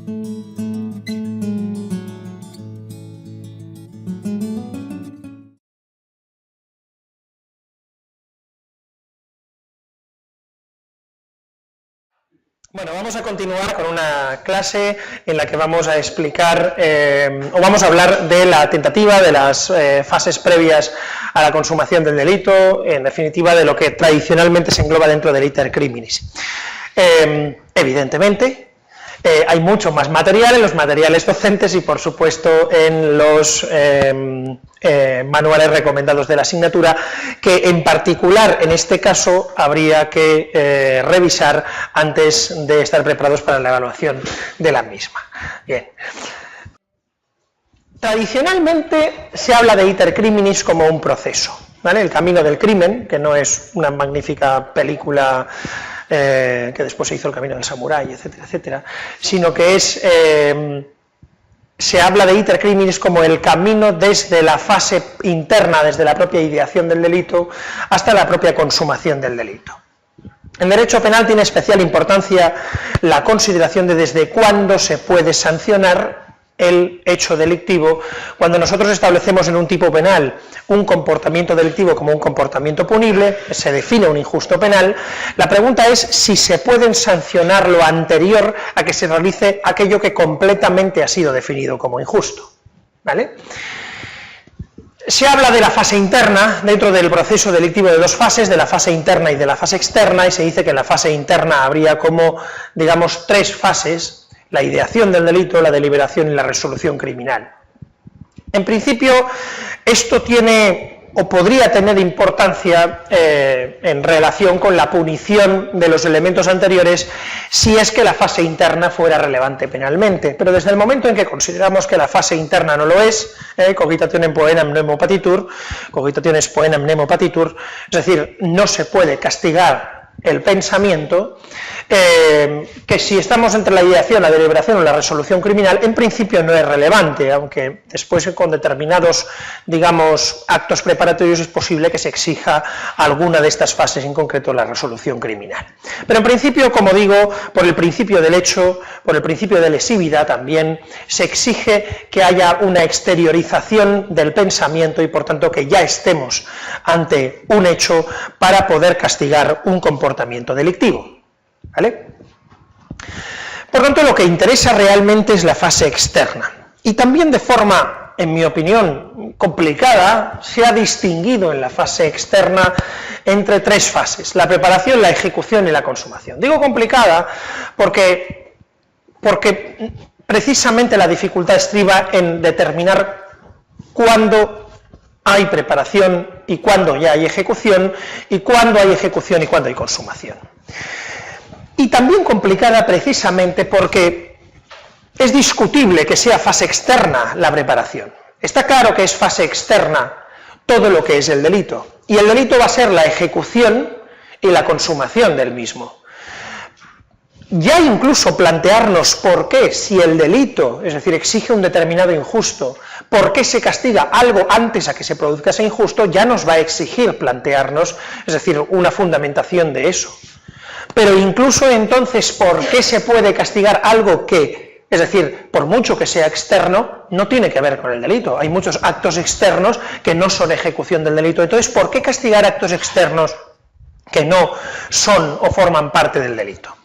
Bueno, vamos a continuar con una clase en la que vamos a explicar, o vamos a hablar de la tentativa, de las fases previas a la consumación del delito, en definitiva de lo que tradicionalmente se engloba dentro del iter criminis. Evidentemente, hay mucho más material en los materiales docentes y, por supuesto, en los manuales recomendados de la asignatura, que en particular, en este caso, habría que revisar antes de estar preparados para la evaluación de la misma. Bien. Tradicionalmente se habla de iter criminis como un proceso, ¿vale? El camino del crimen, que no es una magnífica película que después se hizo El camino del samurái, etcétera, etcétera, sino que es, se habla de iter criminis como el camino desde la fase interna, desde la propia ideación del delito, hasta la propia consumación del delito. En derecho penal tiene especial importancia la consideración de desde cuándo se puede sancionar el hecho delictivo. Cuando nosotros establecemos en un tipo penal un comportamiento delictivo como un comportamiento punible, se define un injusto penal, la pregunta es si se pueden sancionar lo anterior a que se realice aquello que completamente ha sido definido como injusto, ¿vale? Se habla de la fase interna, dentro del proceso delictivo de dos fases, de la fase interna y de la fase externa, y se dice que en la fase interna habría como, digamos, tres fases: la ideación del delito, la deliberación y la resolución criminal. En principio, esto tiene o podría tener importancia en relación con la punición de los elementos anteriores si es que la fase interna fuera relevante penalmente, pero desde el momento en que consideramos que la fase interna no lo es, cogitationem poenam nemo patitur, cogitationes poenam nemo patitur, es decir, no se puede castigar el pensamiento, que si estamos entre la ideación, la deliberación o la resolución criminal, en principio no es relevante, aunque después con determinados, digamos, actos preparatorios es posible que se exija alguna de estas fases, en concreto la resolución criminal. Pero en principio, como digo, por el principio del hecho, por el principio de lesividad también, se exige que haya una exteriorización del pensamiento y por tanto que ya estemos ante un hecho para poder castigar un comportamiento delictivo, ¿vale? Por tanto, lo que interesa realmente es la fase externa. Y también de forma, en mi opinión, complicada, se ha distinguido en la fase externa entre tres fases: la preparación, la ejecución y la consumación. Digo complicada porque precisamente la dificultad estriba en determinar cuándo hay preparación y cuándo ya hay ejecución, y cuándo hay ejecución y cuándo hay consumación. Y también complicada precisamente porque es discutible que sea fase externa la preparación. Está claro que es fase externa todo lo que es el delito, y el delito va a ser la ejecución y la consumación del mismo. Ya incluso plantearnos por qué, si el delito, es decir, exige un determinado injusto, por qué se castiga algo antes a que se produzca ese injusto, ya nos va a exigir plantearnos, es decir, una fundamentación de eso. Pero incluso entonces, ¿por qué se puede castigar algo que, es decir, por mucho que sea externo, no tiene que ver con el delito? Hay muchos actos externos que no son ejecución del delito. Entonces, ¿por qué castigar actos externos que no son o forman parte del delito?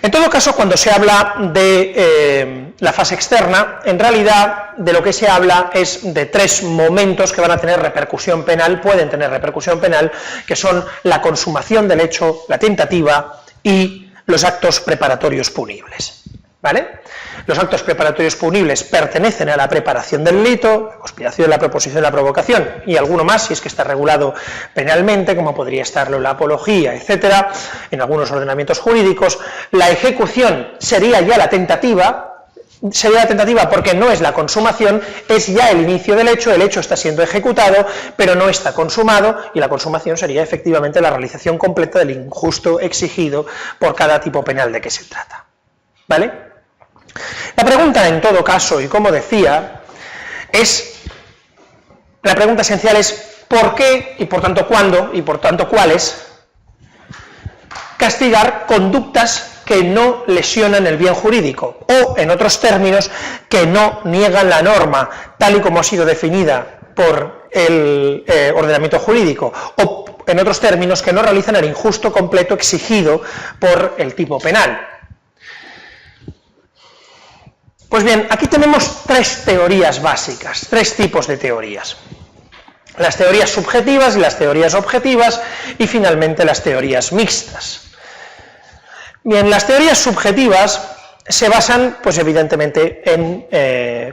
En todo caso, cuando se habla de la fase externa, en realidad de lo que se habla es de tres momentos que van a tener repercusión penal, pueden tener repercusión penal, que son la consumación del hecho, la tentativa y los actos preparatorios punibles, ¿vale? Los actos preparatorios punibles pertenecen a la preparación del delito, la conspiración, la proposición, la provocación, y alguno más si es que está regulado penalmente, como podría estarlo la apología, etcétera, en algunos ordenamientos jurídicos. La ejecución sería ya la tentativa porque no es la consumación, es ya el inicio del hecho, el hecho está siendo ejecutado, pero no está consumado, y la consumación sería efectivamente la realización completa del injusto exigido por cada tipo penal de que se trata, ¿vale? La pregunta, en todo caso, y como decía, la pregunta esencial es ¿por qué, y por tanto cuándo, y por tanto cuáles, castigar conductas que no lesionan el bien jurídico, o, en otros términos, que no niegan la norma, tal y como ha sido definida por el ordenamiento jurídico, o, en otros términos, que no realizan el injusto completo exigido por el tipo penal. Pues bien, aquí tenemos tres teorías básicas, tres tipos de teorías. Las teorías subjetivas y las teorías objetivas, y finalmente las teorías mixtas. Bien, las teorías subjetivas se basan, pues evidentemente, en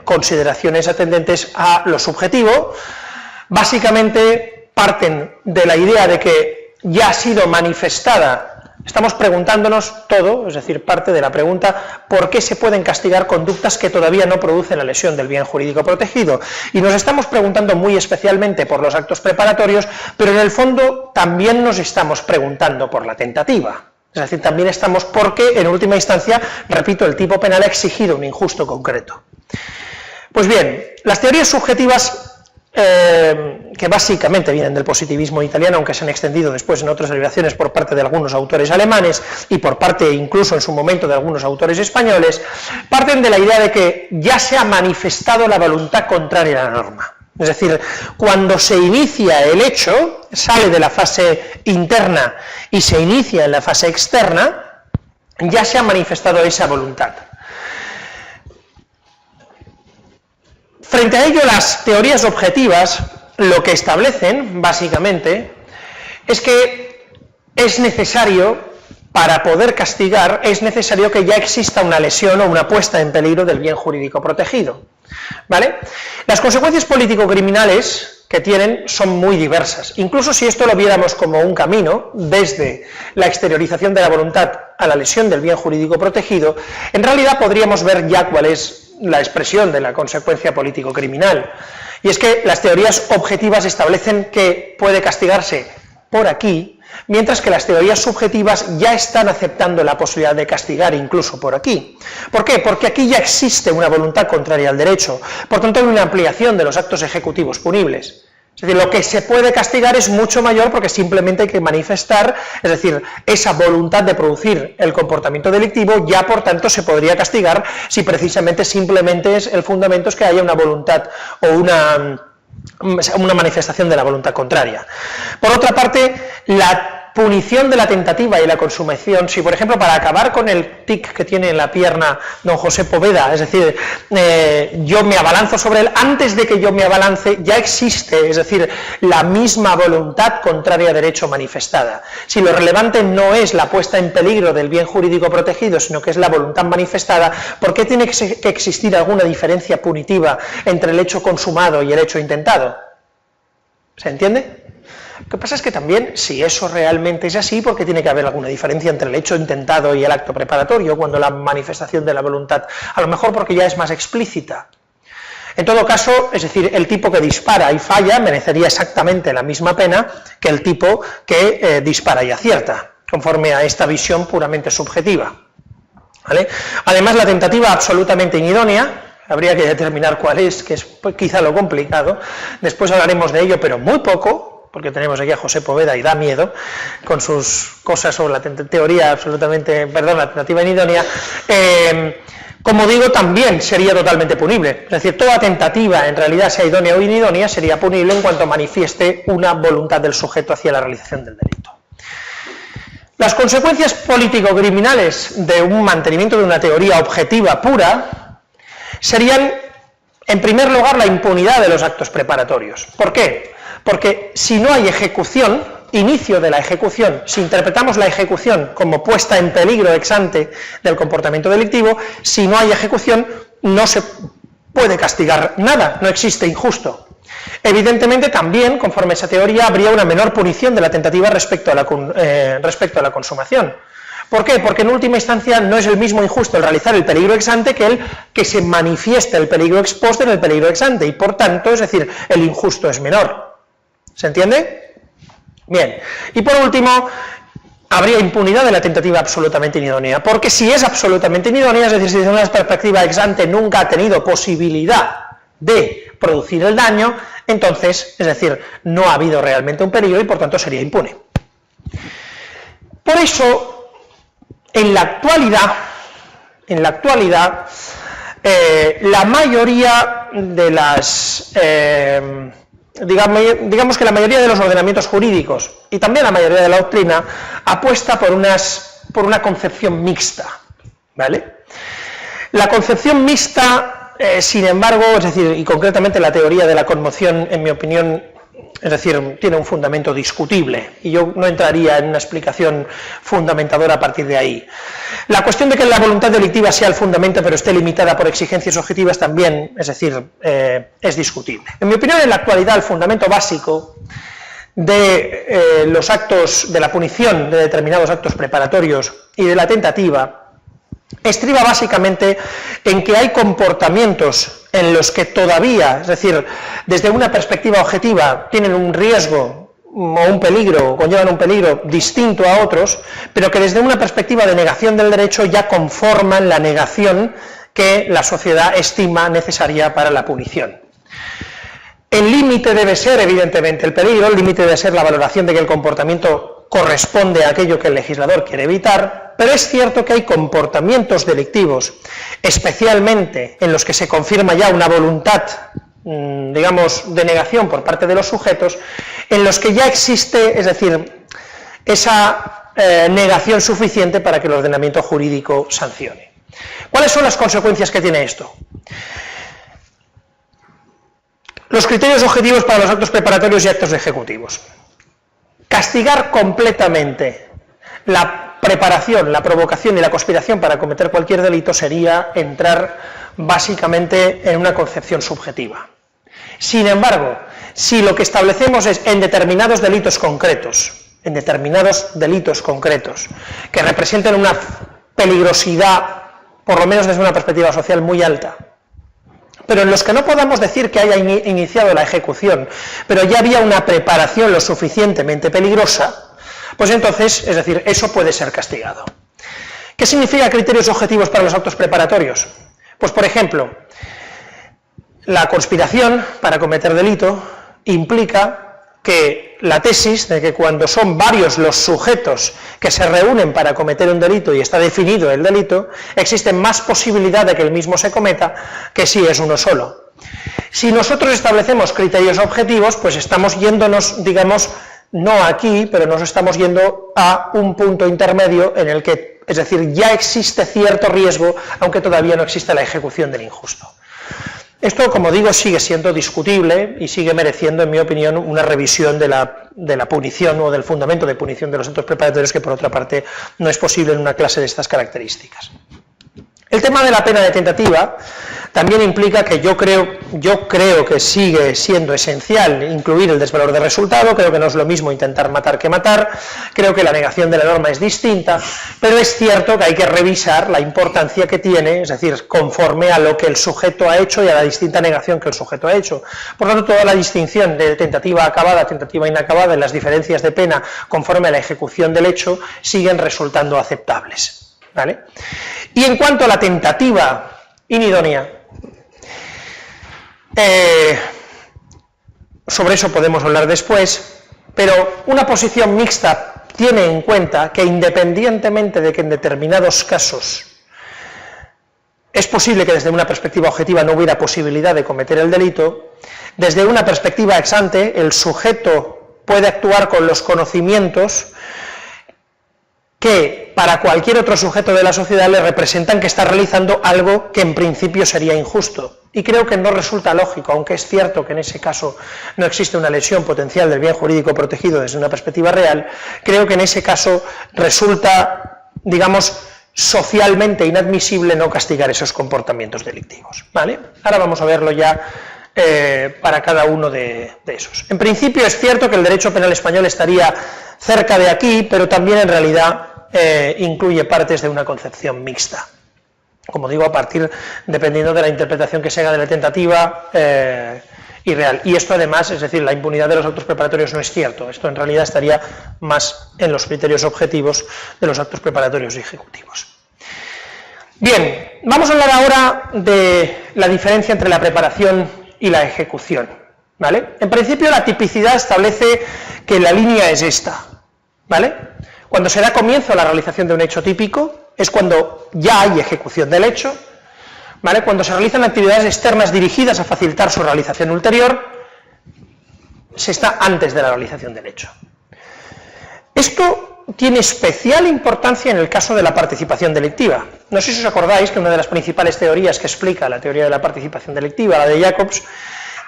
consideraciones atendentes a lo subjetivo. Básicamente parten de la idea de que ya ha sido manifestada. Estamos preguntándonos todo, es decir, parte de la pregunta, ¿por qué se pueden castigar conductas que todavía no producen la lesión del bien jurídico protegido? Y nos estamos preguntando muy especialmente por los actos preparatorios, pero en el fondo también nos estamos preguntando por la tentativa. Es decir, también estamos porque, en última instancia, repito, el tipo penal ha exigido un injusto concreto. Pues bien, las teorías subjetivas, que básicamente vienen del positivismo italiano, aunque se han extendido después en otras derivaciones por parte de algunos autores alemanes y por parte incluso en su momento de algunos autores españoles, parten de la idea de que ya se ha manifestado la voluntad contraria a la norma. Es decir, cuando se inicia el hecho, sale de la fase interna y se inicia en la fase externa, ya se ha manifestado esa voluntad. Frente a ello, las teorías objetivas lo que establecen, básicamente, es que es necesario, para poder castigar, es necesario que ya exista una lesión o una puesta en peligro del bien jurídico protegido. ¿Vale? Las consecuencias político-criminales que tienen son muy diversas. Incluso si esto lo viéramos como un camino, desde la exteriorización de la voluntad a la lesión del bien jurídico protegido, en realidad podríamos ver ya cuál es la expresión de la consecuencia político-criminal. Y es que las teorías objetivas establecen que puede castigarse por aquí, mientras que las teorías subjetivas ya están aceptando la posibilidad de castigar incluso por aquí. ¿Por qué? Porque aquí ya existe una voluntad contraria al derecho, por tanto hay una ampliación de los actos ejecutivos punibles. Es decir, lo que se puede castigar es mucho mayor porque simplemente hay que manifestar, es decir, esa voluntad de producir el comportamiento delictivo, ya por tanto se podría castigar si precisamente simplemente es el fundamento es que haya una voluntad o una manifestación de la voluntad contraria. Por otra parte, la punición de la tentativa y la consumación, si por ejemplo para acabar con el tic que tiene en la pierna don José Poveda, es decir, yo me abalanzo sobre él, antes de que yo me abalance ya existe, es decir, la misma voluntad contraria a derecho manifestada. Si lo relevante no es la puesta en peligro del bien jurídico protegido, sino que es la voluntad manifestada, ¿por qué tiene que existir alguna diferencia punitiva entre el hecho consumado y el hecho intentado? ¿Se entiende? Lo que pasa es que también, si eso realmente es así, ¿por qué tiene que haber alguna diferencia entre el hecho intentado y el acto preparatorio, cuando la manifestación de la voluntad, a lo mejor porque ya es más explícita? En todo caso, es decir, el tipo que dispara y falla merecería exactamente la misma pena que el tipo que dispara y acierta, conforme a esta visión puramente subjetiva. ¿Vale? Además, la tentativa absolutamente inidónea, habría que determinar cuál es, que es quizá lo complicado, después hablaremos de ello, pero muy poco, porque tenemos aquí a José Poveda y da miedo, con sus cosas sobre la teoría absolutamente, perdón, la tentativa inidónea, como digo, también sería totalmente punible. Es decir, toda tentativa, en realidad, sea idónea o inidónea, sería punible en cuanto manifieste una voluntad del sujeto hacia la realización del delito. Las consecuencias político-criminales de un mantenimiento de una teoría objetiva pura serían, en primer lugar, la impunidad de los actos preparatorios. ¿Por qué? Porque si no hay ejecución, inicio de la ejecución, si interpretamos la ejecución como puesta en peligro ex ante del comportamiento delictivo, si no hay ejecución no se puede castigar nada, no existe injusto. Evidentemente también, conforme a esa teoría, habría una menor punición de la tentativa respecto a la consumación. ¿Por qué? Porque en última instancia no es el mismo injusto el realizar el peligro ex ante que el que se manifieste el peligro ex post en el peligro ex ante, y por tanto, es decir, el injusto es menor. ¿Se entiende? Bien. Y por último, habría impunidad de la tentativa absolutamente inidónea, porque si es absolutamente inidónea, es decir, si desde una perspectiva ex ante nunca ha tenido posibilidad de producir el daño, entonces, es decir, no ha habido realmente un peligro y por tanto sería impune. Por eso, En la actualidad, la mayoría de las, digamos que la mayoría de los ordenamientos jurídicos y también la mayoría de la doctrina apuesta por una concepción mixta, ¿vale? La concepción mixta, sin embargo, es decir, y concretamente la teoría de la conmoción, en mi opinión, es decir, tiene un fundamento discutible, y yo no entraría en una explicación fundamentadora a partir de ahí. La cuestión de que la voluntad delictiva sea el fundamento, pero esté limitada por exigencias objetivas también, es decir, es discutible. En mi opinión, en la actualidad, el fundamento básico de los actos, de la punición de determinados actos preparatorios y de la tentativa, estriba básicamente en que hay comportamientos en los que todavía, es decir, desde una perspectiva objetiva, tienen un riesgo o un peligro, conllevan un peligro distinto a otros, pero que desde una perspectiva de negación del derecho ya conforman la negación que la sociedad estima necesaria para la punición. El límite debe ser, evidentemente, el peligro, el límite debe ser la valoración de que el comportamiento corresponde a aquello que el legislador quiere evitar, pero es cierto que hay comportamientos delictivos, especialmente en los que se confirma ya una voluntad, digamos, de negación por parte de los sujetos, en los que ya existe, es decir, esa negación suficiente para que el ordenamiento jurídico sancione. ¿Cuáles son las consecuencias que tiene esto? Los criterios objetivos para los actos preparatorios y actos ejecutivos. Castigar completamente la preparación, la provocación y la conspiración para cometer cualquier delito sería entrar básicamente en una concepción subjetiva. Sin embargo, si lo que establecemos es en determinados delitos concretos, que representen una peligrosidad, por lo menos desde una perspectiva social muy alta, pero en los que no podamos decir que haya iniciado la ejecución, pero ya había una preparación lo suficientemente peligrosa, pues entonces, es decir, eso puede ser castigado. ¿Qué significa criterios objetivos para los actos preparatorios? Pues, por ejemplo, la conspiración para cometer delito implica que la tesis de que cuando son varios los sujetos que se reúnen para cometer un delito y está definido el delito, existe más posibilidad de que el mismo se cometa que si es uno solo. Si nosotros establecemos criterios objetivos, pues estamos yéndonos, digamos, no aquí, pero nos estamos yendo a un punto intermedio en el que, es decir, ya existe cierto riesgo, aunque todavía no existe la ejecución del injusto. Esto, como digo, sigue siendo discutible y sigue mereciendo, en mi opinión, una revisión de la punición o del fundamento de punición de los actos preparatorios, que por otra parte no es posible en una clase de estas características. El tema de la pena de tentativa también implica que yo creo que sigue siendo esencial incluir el desvalor de resultado. Creo que no es lo mismo intentar matar que matar, creo que la negación de la norma es distinta, pero es cierto que hay que revisar la importancia que tiene, es decir, conforme a lo que el sujeto ha hecho y a la distinta negación que el sujeto ha hecho. Por lo tanto, toda la distinción de tentativa acabada, tentativa inacabada y las diferencias de pena conforme a la ejecución del hecho siguen resultando aceptables, ¿vale? Y en cuanto a la tentativa inidónea, sobre eso podemos hablar después, pero una posición mixta tiene en cuenta que, independientemente de que en determinados casos es posible que desde una perspectiva objetiva no hubiera posibilidad de cometer el delito, desde una perspectiva ex ante el sujeto puede actuar con los conocimientos que para cualquier otro sujeto de la sociedad le representan que está realizando algo que en principio sería injusto. Y creo que no resulta lógico, aunque es cierto que en ese caso no existe una lesión potencial del bien jurídico protegido desde una perspectiva real, creo que en ese caso resulta, digamos, socialmente inadmisible no castigar esos comportamientos delictivos, ¿vale? Ahora vamos a verlo ya para cada uno de esos. En principio es cierto que el derecho penal español estaría cerca de aquí, pero también en realidad incluye partes de una concepción mixta. Como digo, dependiendo de la interpretación que se haga de la tentativa y real. Y esto además, es decir, la impunidad de los actos preparatorios no es cierto. Esto en realidad estaría más en los criterios objetivos de los actos preparatorios y ejecutivos. Bien, vamos a hablar ahora de la diferencia entre la preparación y la ejecución, ¿vale? En principio, la tipicidad establece que la línea es esta, ¿vale? Cuando se da comienzo a la realización de un hecho típico, es cuando ya hay ejecución del hecho, ¿vale? Cuando se realizan actividades externas dirigidas a facilitar su realización ulterior, se está antes de la realización del hecho. Esto tiene especial importancia en el caso de la participación delictiva. No sé si os acordáis que una de las principales teorías que explica la teoría de la participación delictiva, la de Jacobs,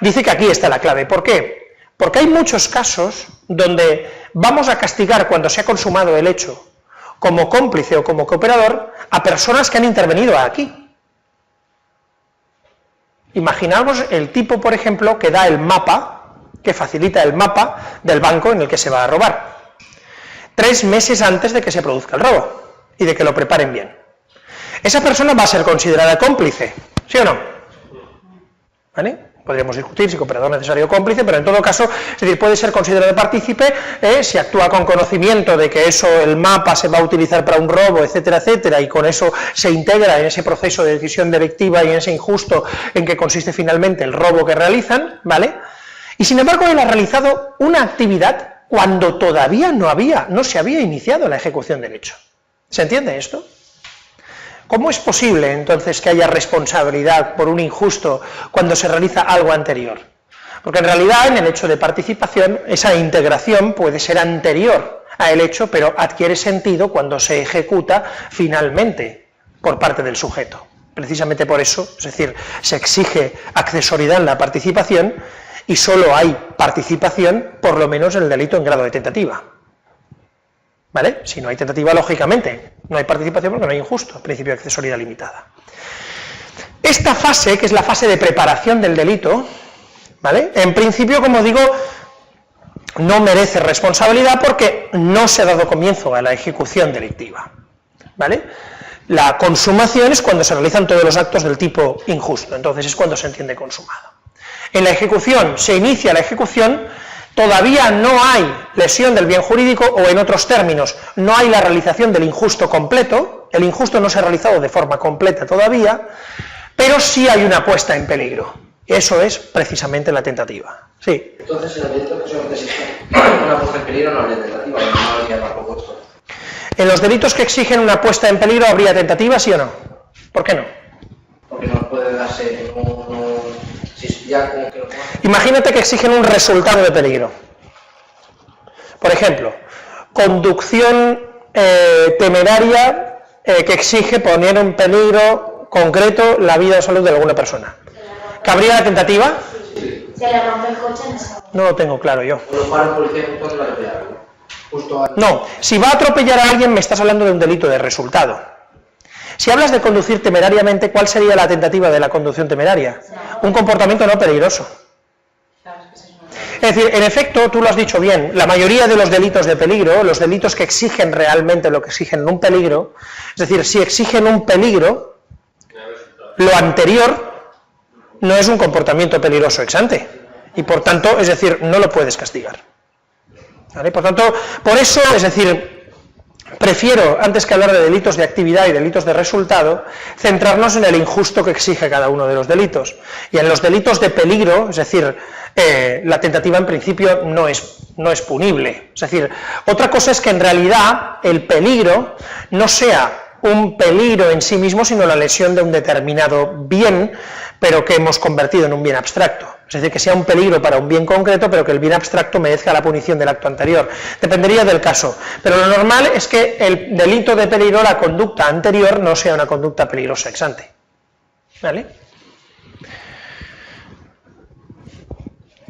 dice que aquí está la clave. ¿Por qué? Porque hay muchos casos donde vamos a castigar cuando se ha consumado el hecho como cómplice o como cooperador a personas que han intervenido aquí. Imaginaos el tipo, por ejemplo, que da el mapa, que facilita el mapa del banco en el que se va a robar, 3 meses antes de que se produzca el robo y de que lo preparen bien. Esa persona va a ser considerada cómplice, ¿sí o no? ¿Vale? Podríamos discutir si cooperador necesario o cómplice, pero en todo caso, es decir, puede ser considerado partícipe si actúa con conocimiento de que eso, el mapa se va a utilizar para un robo, etcétera, etcétera, y con eso se integra en ese proceso de decisión delictiva y en ese injusto en que consiste finalmente el robo que realizan, ¿vale? Y sin embargo, él ha realizado una actividad cuando todavía no se había iniciado la ejecución del hecho. ¿Se entiende esto? ¿Cómo es posible, entonces, que haya responsabilidad por un injusto cuando se realiza algo anterior? Porque en realidad, en el hecho de participación, esa integración puede ser anterior al hecho, pero adquiere sentido cuando se ejecuta finalmente por parte del sujeto. Precisamente por eso, es decir, se exige accesoriedad en la participación y solo hay participación, por lo menos en el delito en grado de tentativa. ¿Vale? Si no hay tentativa, lógicamente, no hay participación porque no hay injusto, principio de accesoriedad limitada. Esta fase, que es la fase de preparación del delito, ¿vale? En principio, como digo, no merece responsabilidad porque no se ha dado comienzo a la ejecución delictiva, ¿vale? La consumación es cuando se realizan todos los actos del tipo injusto, entonces es cuando se entiende consumado. En la ejecución, se inicia la ejecución, todavía no hay lesión del bien jurídico, o en otros términos, no hay la realización del injusto completo, el injusto no se ha realizado de forma completa todavía, pero sí hay una puesta en peligro. Eso es precisamente la tentativa. Sí. Entonces, en el delito que solamente existe una puesta en peligro no habría tentativa, no habría tampoco esto. En los delitos que exigen una puesta en peligro, ¿habría tentativa, sí o no? ¿Por qué no? Porque no puede darse Imagínate que exigen un resultado de peligro. Por ejemplo, conducción temeraria que exige poner en peligro concreto la vida o salud de alguna persona. ¿Cabría la tentativa? Sí. Se le rompe el coche en esa... No lo tengo claro yo. Justo No, si va a atropellar a alguien me estás hablando de un delito de resultado. Si hablas de conducir temerariamente, ¿cuál sería la tentativa de la conducción temeraria? Un comportamiento no peligroso. Es decir, en efecto, tú lo has dicho bien, la mayoría de los delitos de peligro, los delitos que exigen realmente lo que exigen un peligro, es decir, si exigen un peligro, lo anterior no es un comportamiento peligroso ex ante, y por tanto, es decir, no lo puedes castigar. ¿Vale? Por tanto, por eso, es decir, prefiero, antes que hablar de delitos de actividad y delitos de resultado, centrarnos en el injusto que exige cada uno de los delitos. Y en los delitos de peligro, es decir, la tentativa en principio no es punible. Es decir, otra cosa es que en realidad el peligro no sea un peligro en sí mismo, sino la lesión de un determinado bien, pero que hemos convertido en un bien abstracto. Es decir, que sea un peligro para un bien concreto, pero que el bien abstracto merezca la punición del acto anterior. Dependería del caso. Pero lo normal es que el delito de peligro, la conducta anterior, no sea una conducta peligrosa ex ante. ¿Vale?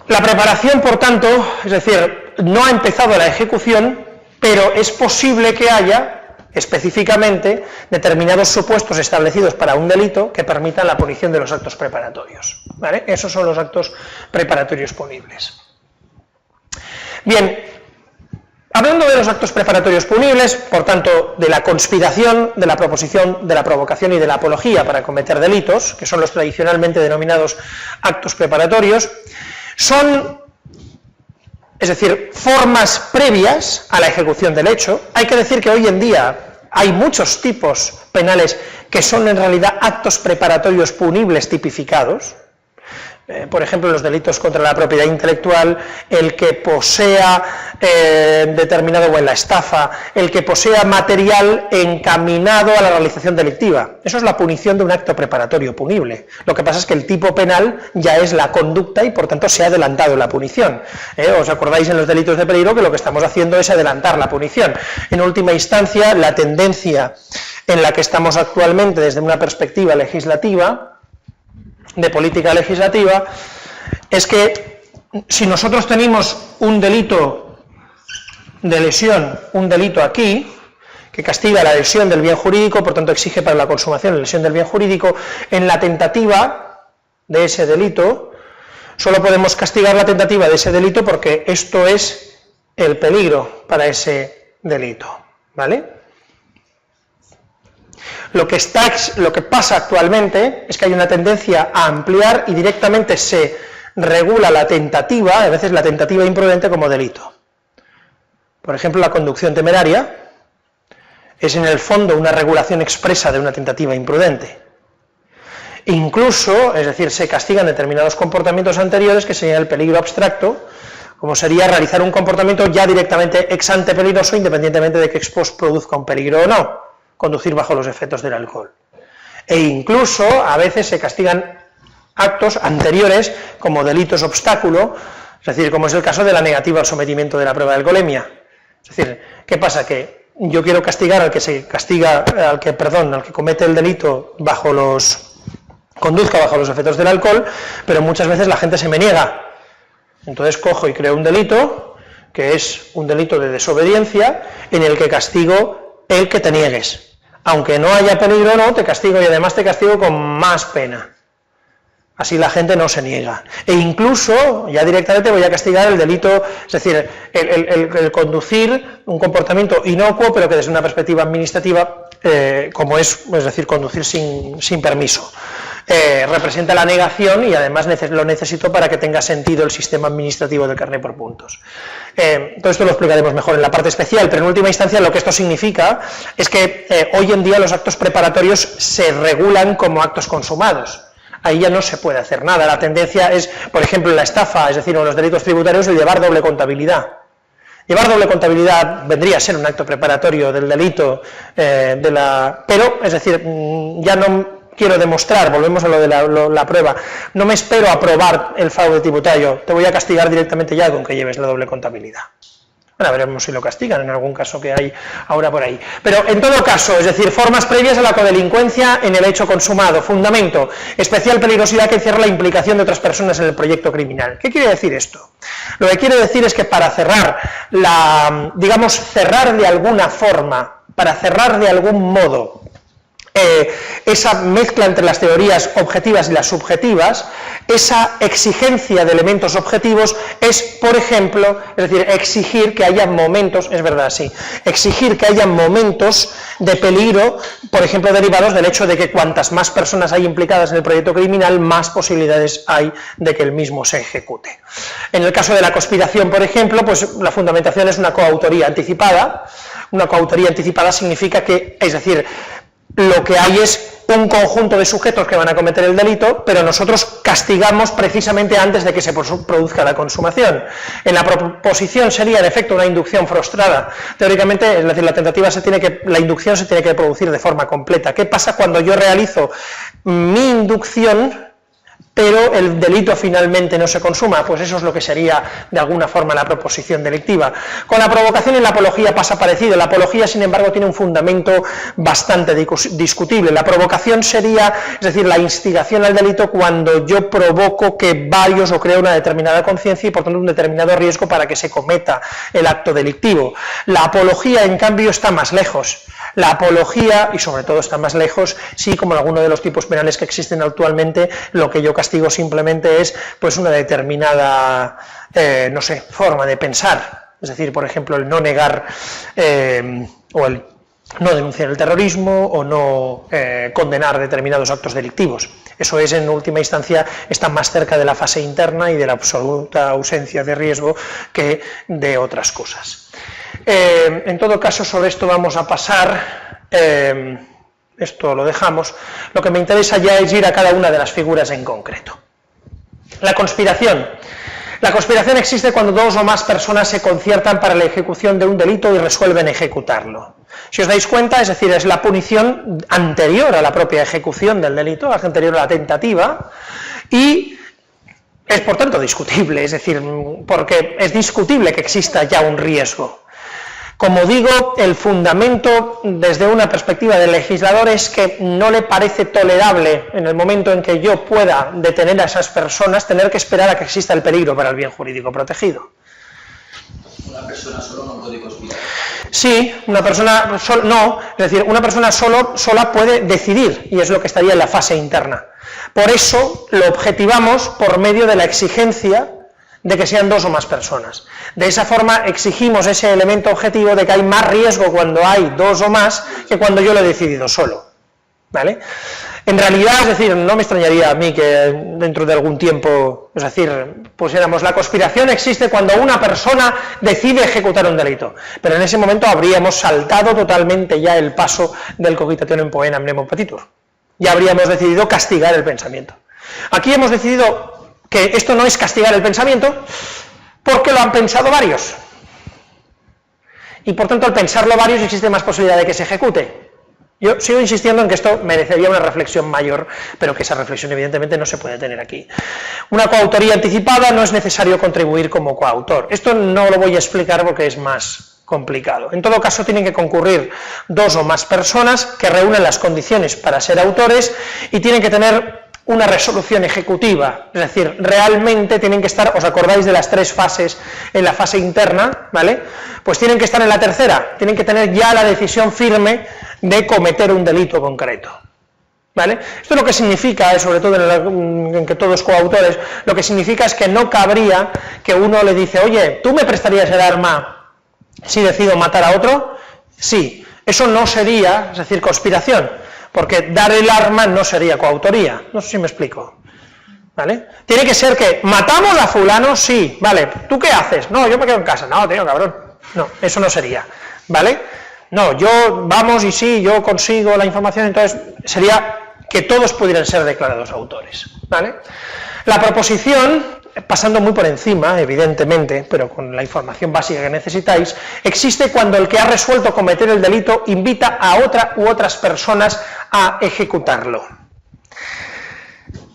La preparación, por tanto, es decir, no ha empezado la ejecución, pero es posible que haya específicamente determinados supuestos establecidos para un delito que permitan la punición de los actos preparatorios. ¿Vale? Esos son los actos preparatorios punibles. Bien, hablando de los actos preparatorios punibles, por tanto, de la conspiración, de la proposición, de la provocación y de la apología para cometer delitos, que son los tradicionalmente denominados actos preparatorios, son, es decir, formas previas a la ejecución del hecho. Hay que decir que hoy en día hay muchos tipos penales que son en realidad actos preparatorios punibles tipificados. por ejemplo, los delitos contra la propiedad intelectual, el que posea determinado, o en la estafa, el que posea material encaminado a la realización delictiva. Eso es la punición de un acto preparatorio punible. Lo que pasa es que el tipo penal ya es la conducta y por tanto se ha adelantado la punición. ¿Os acordáis en los delitos de peligro que lo que estamos haciendo es adelantar la punición? En última instancia, la tendencia en la que estamos actualmente desde una perspectiva legislativa, de política legislativa, es que si nosotros tenemos un delito de lesión, un delito aquí, que castiga la lesión del bien jurídico, por tanto exige para la consumación la lesión del bien jurídico, en la tentativa de ese delito, solo podemos castigar la tentativa de ese delito porque esto es el peligro para ese delito, ¿vale? Lo que pasa actualmente es que hay una tendencia a ampliar y directamente se regula la tentativa, a veces la tentativa imprudente, como delito. Por ejemplo, la conducción temeraria es en el fondo una regulación expresa de una tentativa imprudente. Incluso, es decir, se castigan determinados comportamientos anteriores que sería el peligro abstracto, como sería realizar un comportamiento ya directamente ex ante peligroso, independientemente de que ex post produzca un peligro o no. Conducir bajo los efectos del alcohol. E incluso a veces se castigan actos anteriores como delitos obstáculo, es decir, como es el caso de la negativa al sometimiento de la prueba de alcoholemia. Es decir, ¿qué pasa? Que yo quiero castigar al que comete el delito conduzca bajo los efectos del alcohol, pero muchas veces la gente se me niega. Entonces cojo y creo un delito, que es un delito de desobediencia, en el que castigo el que te niegues. Aunque no haya peligro, no, te castigo y además te castigo con más pena. Así la gente no se niega. E incluso, ya directamente voy a castigar el delito, es decir, el conducir un comportamiento inocuo, pero que desde una perspectiva administrativa, como es decir, conducir sin permiso. Representa la negación y además lo necesito para que tenga sentido el sistema administrativo del carné por puntos. Todo esto lo explicaremos mejor en la parte especial, pero en última instancia lo que esto significa es que hoy en día los actos preparatorios se regulan como actos consumados. Ahí ya no se puede hacer nada. La tendencia es, por ejemplo, en la estafa, es decir, en los delitos tributarios, el llevar doble contabilidad. Llevar doble contabilidad vendría a ser un acto preparatorio del delito, pero, es decir, ya no quiero demostrar, volvemos a lo de la prueba, no me espero a probar el fraude tributario, te voy a castigar directamente ya con que lleves la doble contabilidad. Bueno, veremos si lo castigan en algún caso que hay ahora por ahí. Pero en todo caso, es decir, formas previas a la codelincuencia en el hecho consumado. Fundamento, especial peligrosidad que encierra la implicación de otras personas en el proyecto criminal. ¿Qué quiere decir esto? Lo que quiere decir es que para cerrar cerrar de alguna forma, para cerrar de algún modo, esa mezcla entre las teorías objetivas y las subjetivas, esa exigencia de elementos objetivos es, por ejemplo, es decir, exigir que haya momentos, es verdad, sí, exigir que haya momentos de peligro, por ejemplo, derivados del hecho de que cuantas más personas hay implicadas en el proyecto criminal, más posibilidades hay de que el mismo se ejecute. En el caso de la conspiración, por ejemplo, pues la fundamentación es una coautoría anticipada. Una coautoría anticipada significa que, es decir, lo que hay es un conjunto de sujetos que van a cometer el delito, pero nosotros castigamos precisamente antes de que se produzca la consumación. En la proposición sería, en efecto, una inducción frustrada. Teóricamente, es decir, la inducción se tiene que producir de forma completa. ¿Qué pasa cuando yo realizo mi inducción, pero el delito finalmente no se consuma? Pues eso es lo que sería, de alguna forma, la proposición delictiva. Con la provocación y la apología pasa parecido. La apología, sin embargo, tiene un fundamento bastante discutible. La provocación sería, es decir, la instigación al delito cuando yo provoco que varios o creo una determinada conciencia y, por tanto, un determinado riesgo para que se cometa el acto delictivo. La apología, en cambio, está más lejos. La apología, y sobre todo está más lejos, sí, como en alguno de los tipos penales que existen actualmente, lo que yo castigo simplemente es pues una determinada, no sé, forma de pensar. Es decir, por ejemplo, el no negar o el no denunciar el terrorismo o no condenar determinados actos delictivos. Eso es, en última instancia, está más cerca de la fase interna y de la absoluta ausencia de riesgo que de otras cosas. En todo caso, sobre esto vamos a pasar, esto lo dejamos, lo que me interesa ya es ir a cada una de las figuras en concreto. La conspiración. La conspiración existe cuando dos o más personas se conciertan para la ejecución de un delito y resuelven ejecutarlo. Si os dais cuenta, es decir, es la punición anterior a la propia ejecución del delito, anterior a la tentativa, y es por tanto discutible, es decir, porque es discutible que exista ya un riesgo. Como digo, el fundamento desde una perspectiva del legislador es que no le parece tolerable en el momento en que yo pueda detener a esas personas tener que esperar a que exista el peligro para el bien jurídico protegido. Una persona solo no puede conspirar. Sí, una persona no, es decir, una persona sola puede decidir, y es lo que estaría en la fase interna. Por eso lo objetivamos por medio de la exigencia de que sean dos o más personas. De esa forma exigimos ese elemento objetivo de que hay más riesgo cuando hay dos o más que cuando yo lo he decidido solo, ¿vale? En realidad, es decir, no me extrañaría a mí que dentro de algún tiempo, es decir, pusiéramos la conspiración existe cuando una persona decide ejecutar un delito, pero en ese momento habríamos saltado totalmente ya el paso del cogitationem poenam nemo petitur. Ya habríamos decidido castigar el pensamiento. Aquí hemos decidido que esto no es castigar el pensamiento porque lo han pensado varios. Y por tanto, al pensarlo varios existe más posibilidad de que se ejecute. Yo sigo insistiendo en que esto merecería una reflexión mayor, pero que esa reflexión evidentemente no se puede tener aquí. Una coautoría anticipada no es necesario contribuir como coautor. Esto no lo voy a explicar porque es más complicado. En todo caso, tienen que concurrir dos o más personas que reúnen las condiciones para ser autores y tienen que tener una resolución ejecutiva, es decir, realmente tienen que estar, ¿os acordáis de las tres fases en la fase interna? ¿Vale? Pues tienen que estar en la tercera, tienen que tener ya la decisión firme de cometer un delito concreto, ¿vale? Esto lo que significa, sobre todo en que todos coautores, lo que significa es que no cabría que uno le dice, oye, ¿tú me prestarías el arma si decido matar a otro? Sí, eso no sería, es decir, conspiración, porque dar el arma no sería coautoría, no sé si me explico, ¿vale? Tiene que ser que, ¿matamos a fulano? Sí, vale, ¿tú qué haces? No, yo me quedo en casa, no, tío, cabrón, no, eso no sería, ¿vale? No, yo, vamos y sí, yo consigo la información, entonces sería que todos pudieran ser declarados autores, ¿vale? La proposición, pasando muy por encima, evidentemente, pero con la información básica que necesitáis, existe cuando el que ha resuelto cometer el delito invita a otra u otras personas a ejecutarlo.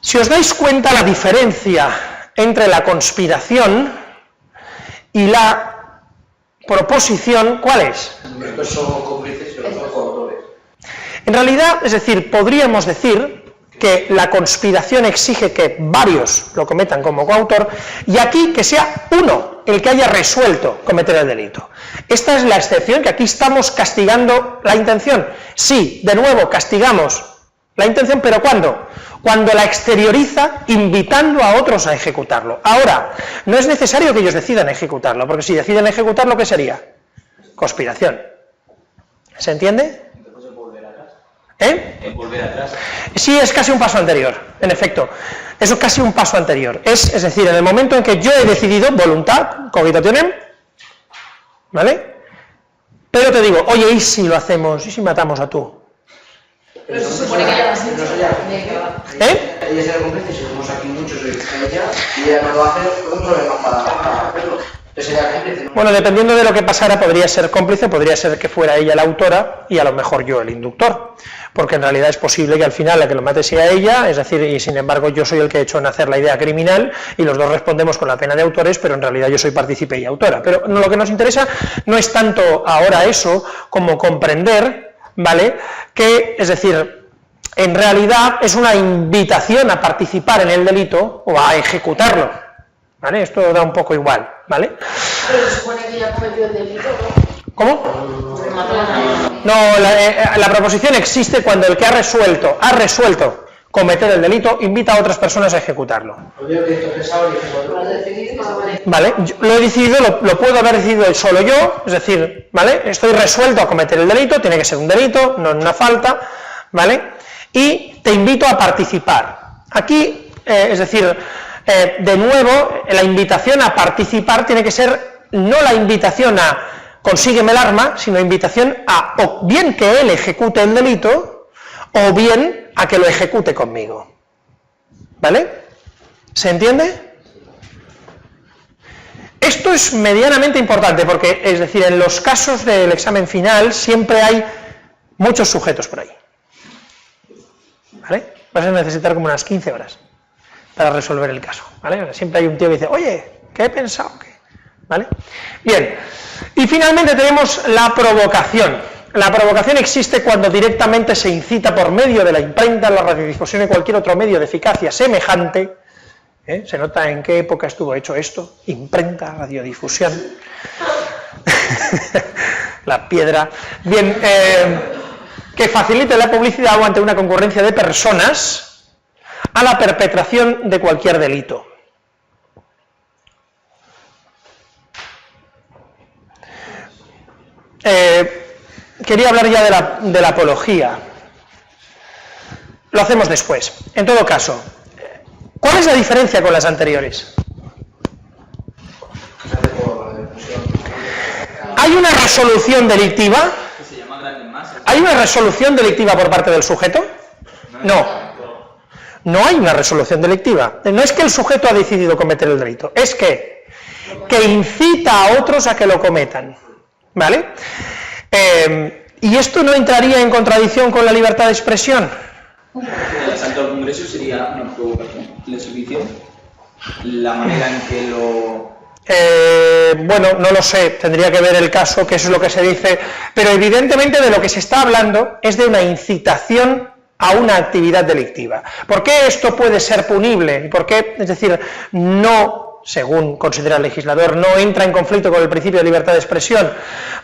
Si os dais cuenta, la diferencia entre la conspiración y la proposición, ¿cuál es? Estos son cómplices, pero son coautores. En realidad, es decir, podríamos decir que la conspiración exige que varios lo cometan como coautor, y aquí que sea uno el que haya resuelto cometer el delito. Esta es la excepción, que aquí estamos castigando la intención. Sí, de nuevo, castigamos la intención, pero ¿cuándo? Cuando la exterioriza invitando a otros a ejecutarlo. Ahora, no es necesario que ellos decidan ejecutarlo, porque si deciden ejecutarlo, ¿qué sería? Conspiración. ¿Se entiende? ¿En volver atrás? Sí, es casi un paso anterior, en efecto. Eso es casi un paso anterior. Es decir, en el momento en que yo he decidido, voluntad, cogitationem, ¿vale? Pero te digo, oye, ¿y si lo hacemos? ¿Y si matamos a tú? Pero se supone que ya lo has hecho. Ella será cómplice, si somos aquí muchos, ella, y ella no lo hace, un problema para hacerlo. Bueno, dependiendo de lo que pasara, podría ser cómplice, podría ser que fuera ella la autora y a lo mejor yo el inductor, porque en realidad es posible que al final la que lo mate sea ella, es decir, y sin embargo yo soy el que he hecho nacer la idea criminal y los dos respondemos con la pena de autores, pero en realidad yo soy partícipe y autora. Pero lo que nos interesa no es tanto ahora eso como comprender, ¿vale?, que, es decir, en realidad es una invitación a participar en el delito o a ejecutarlo, ¿vale? Esto da un poco igual, ¿vale? Pero se supone que ya cometió el delito, ¿no? ¿Cómo? No, la proposición existe cuando el que ha resuelto cometer el delito invita a otras personas a ejecutarlo. Vale, lo he decidido, lo puedo haber decidido solo yo, es decir, ¿vale? Estoy resuelto a cometer el delito, tiene que ser un delito, no una falta, ¿vale? Y te invito a participar. Aquí, es decir, de nuevo, la invitación a participar tiene que ser no la invitación a consígueme el arma, sino invitación a o bien que él ejecute el delito o bien a que lo ejecute conmigo, ¿vale? ¿Se entiende? Esto es medianamente importante porque, es decir, en los casos del examen final siempre hay muchos sujetos por ahí. ¿Vale? Vas a necesitar como unas 15 horas para resolver el caso. ¿Vale? Siempre hay un tío que dice, oye, ¿qué he pensado? ¿Vale? Bien. Y finalmente tenemos la provocación. La provocación existe cuando directamente se incita por medio de la imprenta, la radiodifusión y cualquier otro medio de eficacia semejante. ¿Se nota en qué época estuvo hecho esto? Imprenta, radiodifusión, la piedra. Bien, que facilite la publicidad o ante una concurrencia de personas a la perpetración de cualquier delito. Quería hablar ya de la apología. Lo hacemos después. En todo caso, ¿cuál es la diferencia con las anteriores? ¿Hay una resolución delictiva? ¿Hay una resolución delictiva por parte del sujeto? No. No hay una resolución delictiva. No es que el sujeto ha decidido cometer el delito, es que incita a otros a que lo cometan. ¿Vale? ¿Y esto no entraría en contradicción con la libertad de expresión? El asalto al Congreso sería una provocación. ¿La exhibición? ¿La manera en que lo...? Bueno, no lo sé, tendría que ver el caso, que eso es lo que se dice, pero evidentemente de lo que se está hablando es de una incitación a una actividad delictiva. ¿Por qué esto puede ser punible? ¿Y por qué, es decir, no, según considera el legislador, no entra en conflicto con el principio de libertad de expresión?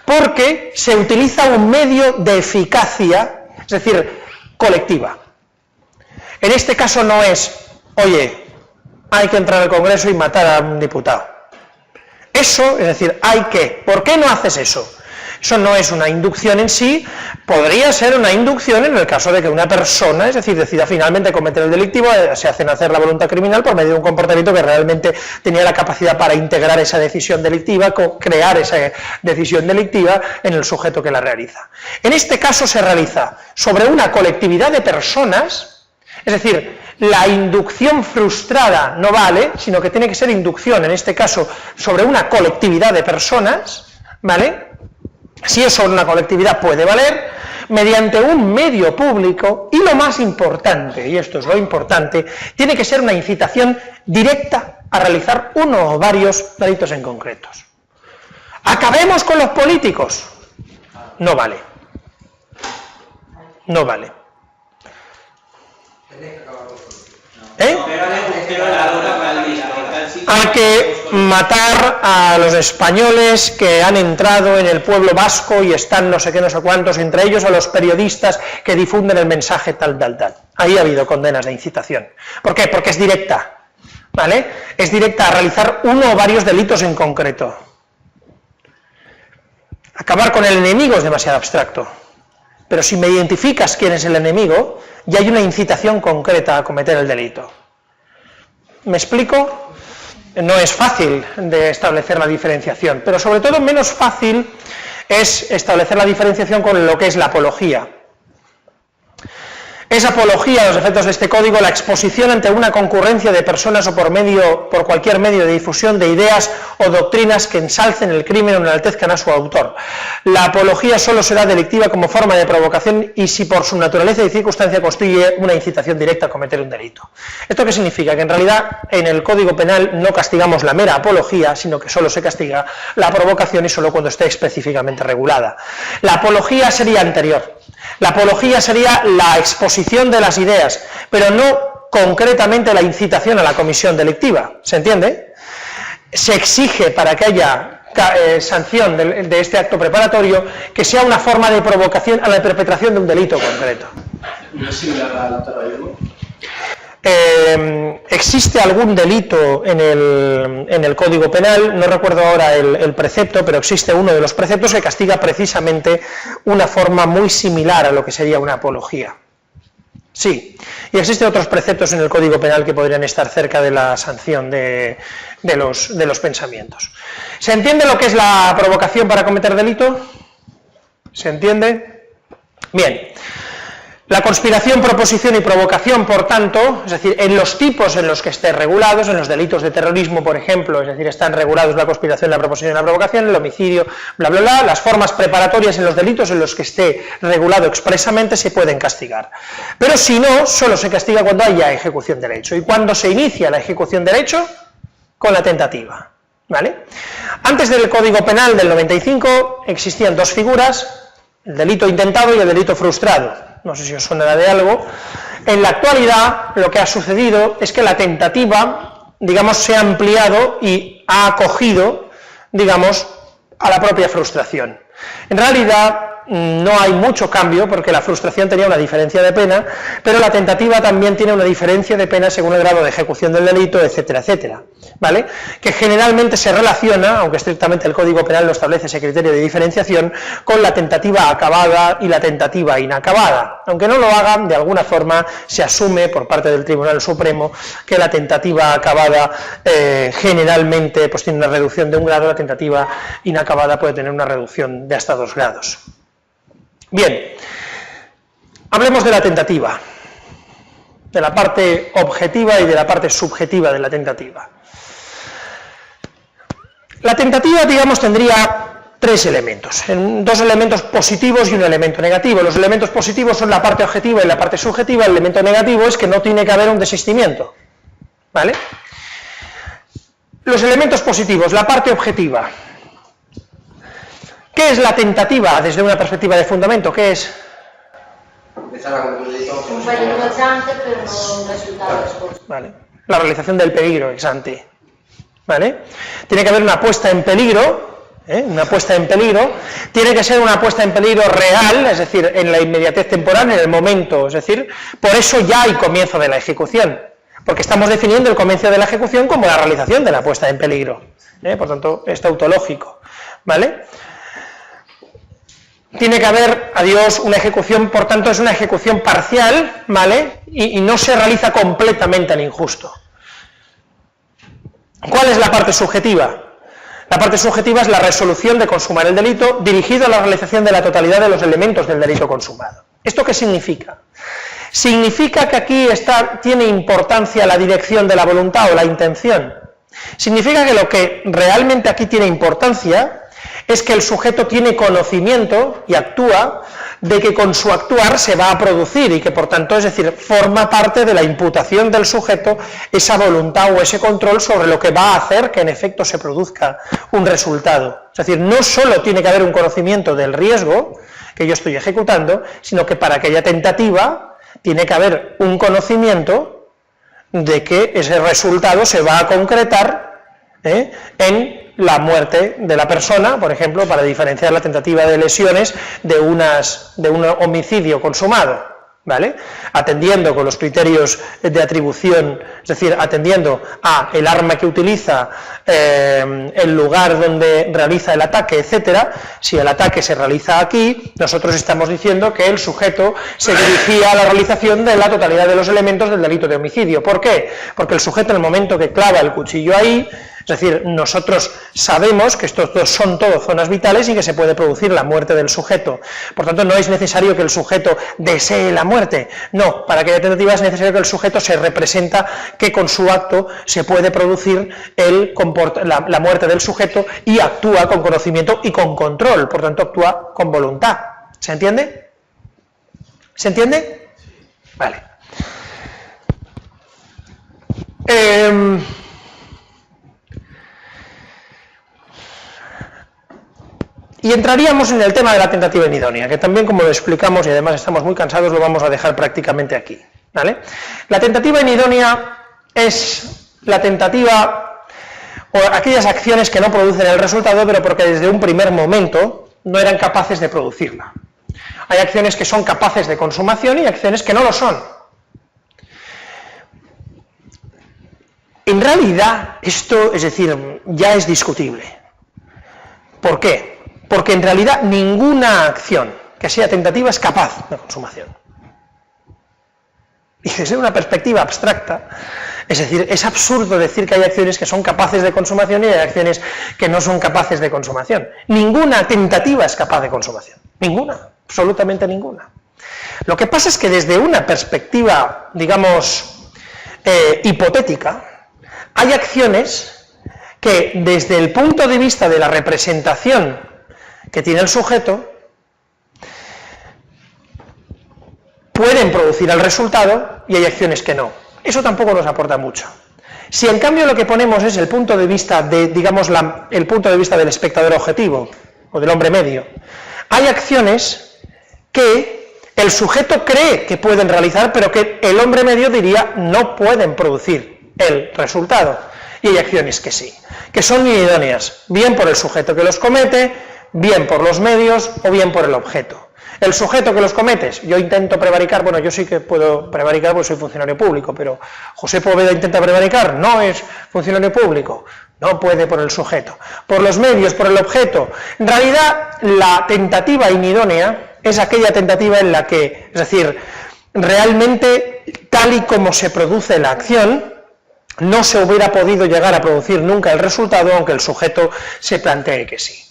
Porque se utiliza un medio de eficacia, es decir, colectiva. En este caso no es, oye, hay que entrar al Congreso y matar a un diputado. Eso, es decir, hay que. ¿Por qué no haces eso? Eso no es una inducción en sí, podría ser una inducción en el caso de que una persona, es decir, decida finalmente cometer el delictivo, se hace nacer la voluntad criminal por medio de un comportamiento que realmente tenía la capacidad para integrar esa decisión delictiva, crear esa decisión delictiva en el sujeto que la realiza. En este caso se realiza sobre una colectividad de personas, es decir, la inducción frustrada no vale, sino que tiene que ser inducción, en este caso, sobre una colectividad de personas, ¿vale? Si es sobre una colectividad puede valer, mediante un medio público, y lo más importante, y esto es lo importante, tiene que ser una incitación directa a realizar uno o varios delitos en concretos. ¿Acabemos con los políticos? No vale. No vale. Hay que matar a los españoles que han entrado en el pueblo vasco y están no sé qué, no sé cuántos, entre ellos a los periodistas que difunden el mensaje tal. Ahí ha habido condenas de incitación. ¿Por qué? Porque es directa, ¿vale? Es directa a realizar uno o varios delitos en concreto. Acabar con el enemigo es demasiado abstracto. Pero si me identificas quién es el enemigo, ya hay una incitación concreta a cometer el delito. ¿Me explico? No es fácil de establecer la diferenciación, pero sobre todo menos fácil es establecer la diferenciación con lo que es la apología. Es apología a los efectos de este código la exposición ante una concurrencia de personas o por cualquier medio de difusión de ideas o doctrinas que ensalcen el crimen o enaltezcan a su autor. La apología solo será delictiva como forma de provocación y si por su naturaleza y circunstancia constituye una incitación directa a cometer un delito. ¿Esto qué significa? Que en realidad en el Código Penal no castigamos la mera apología, sino que solo se castiga la provocación y solo cuando esté específicamente regulada. La apología sería anterior. La apología sería la exposición de las ideas, pero no concretamente la incitación a la comisión delictiva, ¿se entiende? Se exige para que haya sanción de este acto preparatorio que sea una forma de provocación a la perpetración de un delito concreto. ¿No es similar al terrorismo? Existe algún delito en el Código Penal, no recuerdo ahora el precepto, pero existe uno de los preceptos que castiga precisamente una forma muy similar a lo que sería una apología. Sí, y existen otros preceptos en el Código Penal que podrían estar cerca de la sanción de los pensamientos. ¿Se entiende lo que es la provocación para cometer delito? ¿Se entiende? Bien. La conspiración, proposición y provocación, por tanto, es decir, en los tipos en los que estén regulados, en los delitos de terrorismo, por ejemplo, es decir, están regulados la conspiración, la proposición y la provocación, el homicidio, bla, bla, bla, las formas preparatorias en los delitos en los que esté regulado expresamente se pueden castigar. Pero si no, solo se castiga cuando haya ejecución del hecho. ¿Y cuando se inicia la ejecución del hecho? Con la tentativa, ¿vale? Antes del Código Penal del 95 existían dos figuras, el delito intentado y el delito frustrado. No sé si os suena de algo. En la actualidad lo que ha sucedido es que la tentativa, digamos, se ha ampliado y ha acogido, digamos, a la propia frustración. En realidad no hay mucho cambio porque la frustración tenía una diferencia de pena, pero la tentativa también tiene una diferencia de pena según el grado de ejecución del delito, etcétera, etcétera, ¿vale? Que generalmente se relaciona, aunque estrictamente el Código Penal no establece ese criterio de diferenciación, con la tentativa acabada y la tentativa inacabada. Aunque no lo hagan, de alguna forma se asume por parte del Tribunal Supremo que la tentativa acabada generalmente pues tiene una reducción de 1 grado, la tentativa inacabada puede tener una reducción de hasta 2 grados. Bien, hablemos de la tentativa, de la parte objetiva y de la parte subjetiva de la tentativa. La tentativa, digamos, tendría 3 elementos, 2 elementos positivos y un elemento negativo. Los elementos positivos son la parte objetiva y la parte subjetiva, el elemento negativo es que no tiene que haber un desistimiento, ¿vale? Los elementos positivos, la parte objetiva. ¿Qué es la tentativa desde una perspectiva de fundamento? ¿Qué es? Empezar a concluir Un peligro ex ante, pero no un resultado después. Vale. La realización del peligro ex ante. ¿Vale? Tiene que haber una puesta en peligro, una puesta en peligro, tiene que ser una puesta en peligro real, es decir, en la inmediatez temporal, en el momento, es decir, por eso ya hay comienzo de la ejecución, porque estamos definiendo el comienzo de la ejecución como la realización de la puesta en peligro, por tanto, es tautológico, ¿vale? Tiene que haber, adiós, una ejecución, por tanto es una ejecución parcial, ¿vale? Y no se realiza completamente al injusto. ¿Cuál es la parte subjetiva? La parte subjetiva es la resolución de consumar el delito dirigido a la realización de la totalidad de los elementos del delito consumado. ¿Esto qué significa? Significa que aquí tiene importancia la dirección de la voluntad o la intención. Significa que lo que realmente aquí tiene importancia es que el sujeto tiene conocimiento y actúa de que con su actuar se va a producir y que por tanto, es decir, forma parte de la imputación del sujeto esa voluntad o ese control sobre lo que va a hacer que en efecto se produzca un resultado. Es decir, no solo tiene que haber un conocimiento del riesgo que yo estoy ejecutando, sino que para aquella tentativa tiene que haber un conocimiento de que ese resultado se va a concretar en la muerte de la persona, por ejemplo, para diferenciar la tentativa de lesiones de un homicidio consumado, ¿vale? Atendiendo con los criterios de atribución, es decir, atendiendo a el arma que utiliza, el lugar donde realiza el ataque, etcétera. Si el ataque se realiza aquí, nosotros estamos diciendo que el sujeto se dirigía a la realización de la totalidad de los elementos del delito de homicidio. ¿Por qué? Porque el sujeto en el momento que clava el cuchillo ahí, es decir, nosotros sabemos que estos dos son todo zonas vitales y que se puede producir la muerte del sujeto. Por tanto, no es necesario que el sujeto desee la muerte. No, para aquella tentativa es necesario que el sujeto se representa que con su acto se puede producir la muerte del sujeto y actúa con conocimiento y con control. Por tanto, actúa con voluntad. ¿Se entiende? ¿Se entiende? Vale. Y entraríamos en el tema de la tentativa inidónea, que también, como lo explicamos y además estamos muy cansados, lo vamos a dejar prácticamente aquí, ¿vale? La tentativa inidónea es la tentativa o aquellas acciones que no producen el resultado, pero porque desde un primer momento no eran capaces de producirla. Hay acciones que son capaces de consumación y acciones que no lo son. En realidad, esto, es decir, ya es discutible. ¿Por qué? Porque en realidad ninguna acción que sea tentativa es capaz de consumación. Y desde una perspectiva abstracta, es decir, es absurdo decir que hay acciones que son capaces de consumación y hay acciones que no son capaces de consumación. Ninguna tentativa es capaz de consumación. Ninguna, absolutamente ninguna. Lo que pasa es que desde una perspectiva, digamos, hipotética, hay acciones que desde el punto de vista de la representación que tiene el sujeto, pueden producir el resultado y hay acciones que no. Eso tampoco nos aporta mucho. Si en cambio lo que ponemos es el punto de vista de, digamos, el punto de vista del espectador objetivo o del hombre medio, hay acciones que el sujeto cree que pueden realizar, pero que el hombre medio diría no pueden producir el resultado. Y hay acciones que sí, que son inidóneas, bien por el sujeto que los comete, bien por los medios o bien por el objeto. El sujeto que los comete, yo intento prevaricar, bueno, yo sí que puedo prevaricar porque soy funcionario público, pero José Poveda intenta prevaricar, no es funcionario público, no puede por el sujeto. Por los medios, por el objeto. En realidad, la tentativa inidónea es aquella tentativa en la que, es decir, realmente, tal y como se produce la acción, no se hubiera podido llegar a producir nunca el resultado, aunque el sujeto se plantee que sí.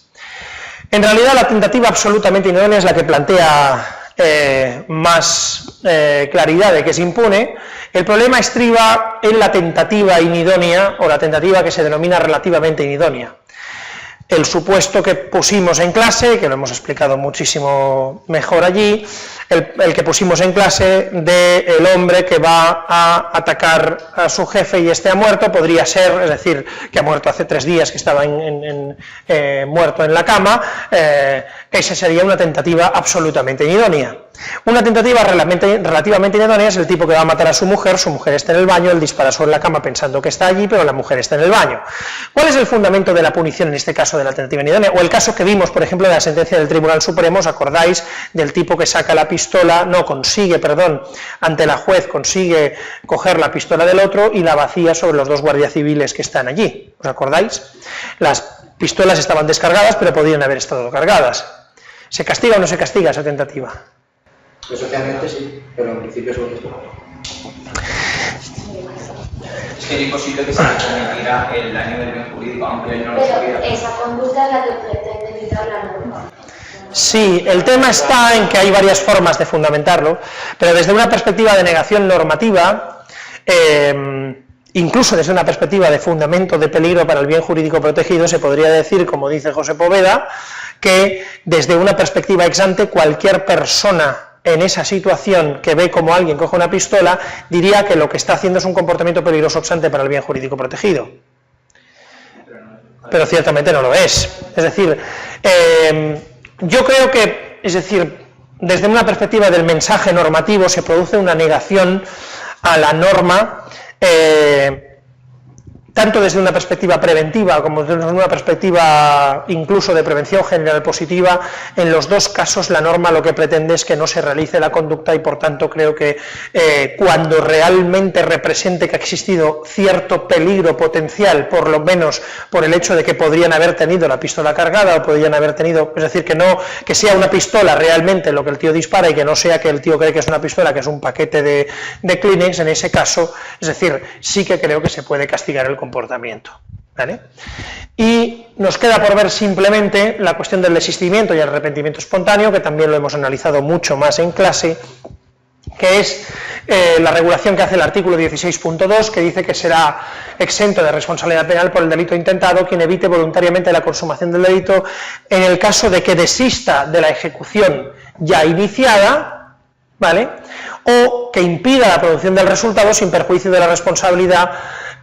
En realidad, la tentativa absolutamente inidónea es la que plantea más claridad de que es impune. El problema estriba en la tentativa inidónea, o la tentativa que se denomina relativamente inidónea. El supuesto que pusimos en clase, que lo hemos explicado muchísimo mejor allí, el que pusimos en clase del hombre que va a atacar a su jefe y este ha muerto, podría ser, es decir, que ha muerto hace 3 días, que estaba muerto en la cama, esa sería una tentativa absolutamente inidónea. Una tentativa relativamente inidónea es el tipo que va a matar a su mujer está en el baño, él dispara sobre la cama pensando que está allí, pero la mujer está en el baño. ¿Cuál es el fundamento de la punición en este caso de la tentativa inidónea? O el caso que vimos, por ejemplo, de la sentencia del Tribunal Supremo, ¿os acordáis del tipo que saca la pistola, ante la juez consigue coger la pistola del otro y la vacía sobre los 2 guardias civiles que están allí? ¿Os acordáis? Las pistolas estaban descargadas, pero podían haber estado cargadas. ¿Se castiga o no se castiga esa tentativa? Pues socialmente sí, pero en principio es bonito. Es que era imposible que se le cometiera el daño del bien jurídico, aunque él no lo Pero sabiera. esa conducta es la que pretende evitar la norma. Sí, el tema está en que hay varias formas de fundamentarlo, pero desde una perspectiva de negación normativa, incluso desde una perspectiva de fundamento de peligro para el bien jurídico protegido, se podría decir, como dice José Poveda, que desde una perspectiva ex ante cualquier persona en esa situación que ve como alguien coge una pistola, diría que lo que está haciendo es un comportamiento peligroso ex ante para el bien jurídico protegido. Pero ciertamente no lo es. Es decir, yo creo que, desde una perspectiva del mensaje normativo se produce una negación a la norma, tanto desde una perspectiva preventiva como desde una perspectiva incluso de prevención general positiva. En los 2 casos la norma lo que pretende es que no se realice la conducta y por tanto creo que cuando realmente represente que ha existido cierto peligro potencial, por lo menos por el hecho de que podrían haber tenido la pistola cargada o podrían haber tenido, es decir, que sea una pistola realmente lo que el tío dispara y que no sea que el tío cree que es una pistola, que es un paquete de Kleenex, en ese caso, es decir, sí que creo que se puede castigar el comportamiento, ¿vale? Y nos queda por ver simplemente la cuestión del desistimiento y el arrepentimiento espontáneo, que también lo hemos analizado mucho más en clase, que es la regulación que hace el artículo 16.2, que dice que será exento de responsabilidad penal por el delito intentado quien evite voluntariamente la consumación del delito en el caso de que desista de la ejecución ya iniciada, ¿vale? O que impida la producción del resultado sin perjuicio de la responsabilidad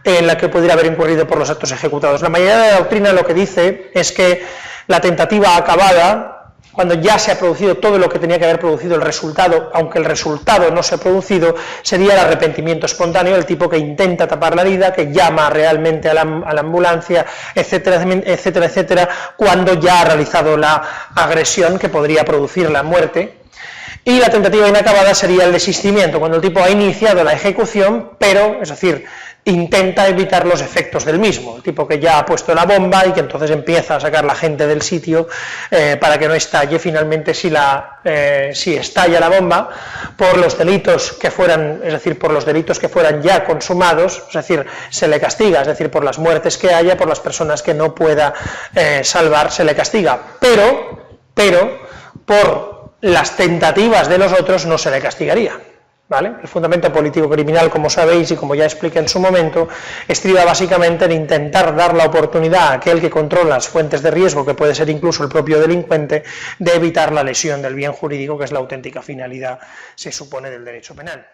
en la que pudiera haber incurrido por los actos ejecutados. La mayoría de la doctrina lo que dice es que la tentativa acabada, cuando ya se ha producido todo lo que tenía que haber producido el resultado, aunque el resultado no se ha producido, sería el arrepentimiento espontáneo, el tipo que intenta tapar la herida, que llama realmente a la ambulancia, etcétera, etcétera, etcétera, cuando ya ha realizado la agresión que podría producir la muerte. Y la tentativa inacabada sería el desistimiento, cuando el tipo ha iniciado la ejecución, pero, es decir, intenta evitar los efectos del mismo, el tipo que ya ha puesto la bomba y que entonces empieza a sacar la gente del sitio para que no estalle finalmente si estalla la bomba por los delitos que fueran, es decir, por los delitos que fueran ya consumados, es decir, se le castiga, es decir, por las muertes que haya, por las personas que no pueda salvar, se le castiga, pero por las tentativas de los otros no se le castigaría. ¿Vale? El fundamento político criminal, como sabéis y como ya expliqué en su momento, estriba básicamente en intentar dar la oportunidad a aquel que controla las fuentes de riesgo, que puede ser incluso el propio delincuente, de evitar la lesión del bien jurídico, que es la auténtica finalidad, se supone, del derecho penal.